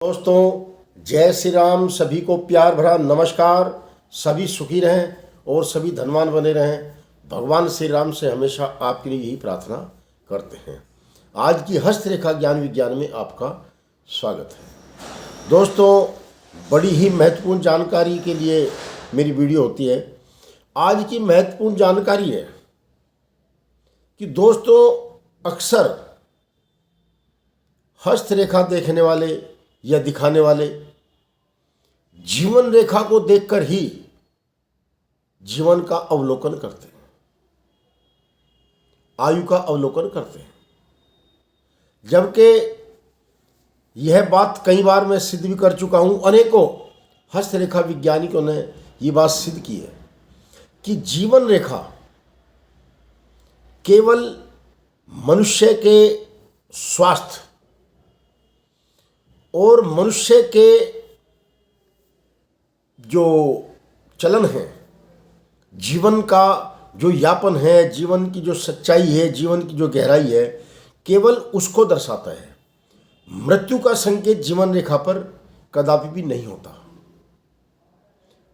दोस्तों जय श्री राम। सभी को प्यार भरा नमस्कार। सभी सुखी रहें और सभी धनवान बने रहें। भगवान श्री राम से हमेशा आपके लिए यही प्रार्थना करते हैं। आज की हस्तरेखा ज्ञान विज्ञान में आपका स्वागत है। दोस्तों बड़ी ही महत्वपूर्ण जानकारी के लिए मेरी वीडियो होती है। आज की महत्वपूर्ण जानकारी है कि दोस्तों अक्सर हस्तरेखा देखने वाले या दिखाने वाले जीवन रेखा को देखकर ही जीवन का अवलोकन करते हैं, आयु का अवलोकन करते हैं। जबकि यह बात कई बार मैं सिद्ध भी कर चुका हूं। अनेकों हस्तरेखा वैज्ञानिकों ने यह बात सिद्ध की है कि जीवन रेखा केवल मनुष्य के स्वास्थ्य और मनुष्य के जो चलन है, जीवन का जो यापन है, जीवन की जो सच्चाई है, जीवन की जो गहराई है, केवल उसको दर्शाता है। मृत्यु का संकेत जीवन रेखा पर कदापि भी नहीं होता।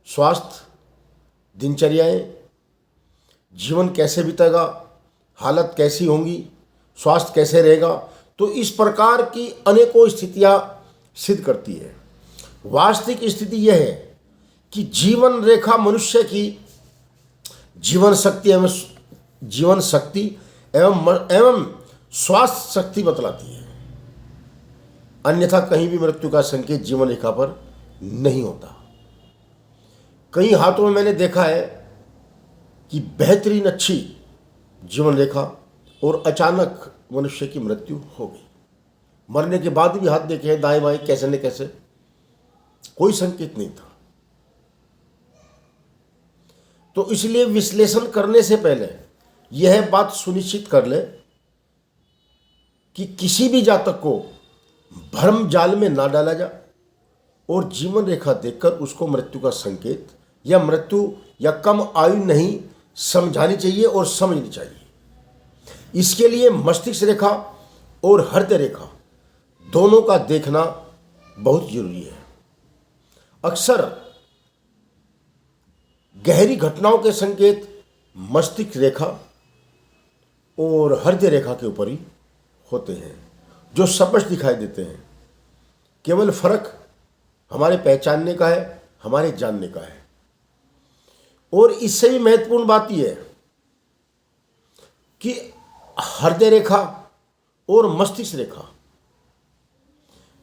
स्वास्थ्य, दिनचर्याएं, जीवन कैसे बीतेगा, हालत कैसी होंगी, स्वास्थ्य कैसे रहेगा, तो इस प्रकार की अनेकों स्थितियां सिद्ध करती है। वास्तविक स्थिति यह है कि जीवन रेखा मनुष्य की जीवन शक्ति एवं स्वास्थ्य शक्ति बतलाती है। अन्यथा कहीं भी मृत्यु का संकेत जीवन रेखा पर नहीं होता। कई हाथों में मैंने देखा है कि बेहतरीन अच्छी जीवन रेखा और अचानक मनुष्य की मृत्यु हो गई। मरने के बाद भी हाथ देखे हैं दाएं बाएं, कैसे न कैसे, कोई संकेत नहीं था। तो इसलिए विश्लेषण करने से पहले यह बात सुनिश्चित कर ले कि किसी भी जातक को भ्रम जाल में ना डाला जाए और जीवन रेखा देखकर उसको मृत्यु का संकेत या मृत्यु या कम आयु नहीं समझानी चाहिए और समझनी चाहिए। इसके लिए मस्तिष्क रेखा और हृदय रेखा दोनों का देखना बहुत जरूरी है। अक्सर गहरी घटनाओं के संकेत मस्तिष्क रेखा और हृदय रेखा के ऊपर ही होते हैं, जो स्पष्ट दिखाई देते हैं। केवल फर्क हमारे पहचानने का है, हमारे जानने का है। और इससे भी महत्वपूर्ण बात यह है कि हृदय रेखा और मस्तिष्क रेखा,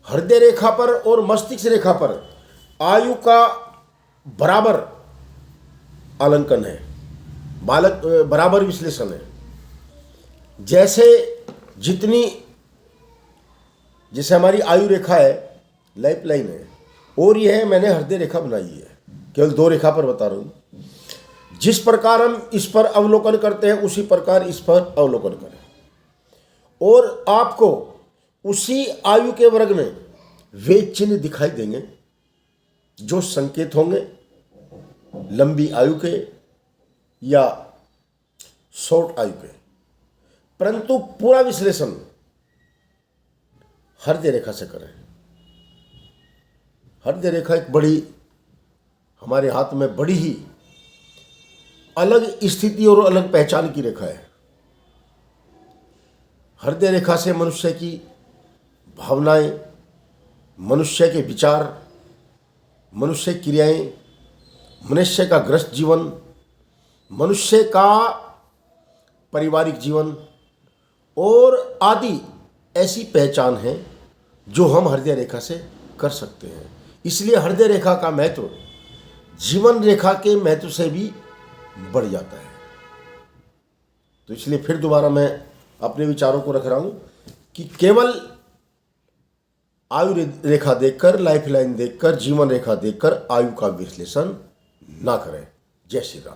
हृदय रेखा पर और मस्तिष्क रेखा पर आयु का बराबर आंकलन है, बराबर विश्लेषण है। जैसे हमारी आयु रेखा है, लाइफ लाइन है, और यह मैंने हृदय रेखा बनाई है। केवल दो रेखा पर बता रहा हूं। जिस प्रकार हम इस पर अवलोकन करते हैं उसी प्रकार इस पर अवलोकन करें, और आपको उसी आयु के वर्ग में वे चिन्ह दिखाई देंगे जो संकेत होंगे लंबी आयु के या शॉर्ट आयु के। परंतु पूरा विश्लेषण हृदय रेखा से करें। हृदय रेखा एक बड़ी, हमारे हाथ में बड़ी ही अलग स्थिति और अलग पहचान की रेखा है। हृदय रेखा से मनुष्य की भावनाएं, मनुष्य के विचार, मनुष्य की क्रियाएं, मनुष्य का ग्रस्त जीवन, मनुष्य का पारिवारिक जीवन और आदि ऐसी पहचान है जो हम हृदय रेखा से कर सकते हैं। इसलिए हृदय रेखा का महत्व जीवन रेखा के महत्व से भी बढ़ जाता है। तो इसलिए फिर दोबारा मैं अपने विचारों को रख रहा हूं कि केवल आयु रेखा देखकर, लाइफ लाइन देखकर, जीवन रेखा देखकर आयु का विश्लेषण ना करें। जय श्री राम।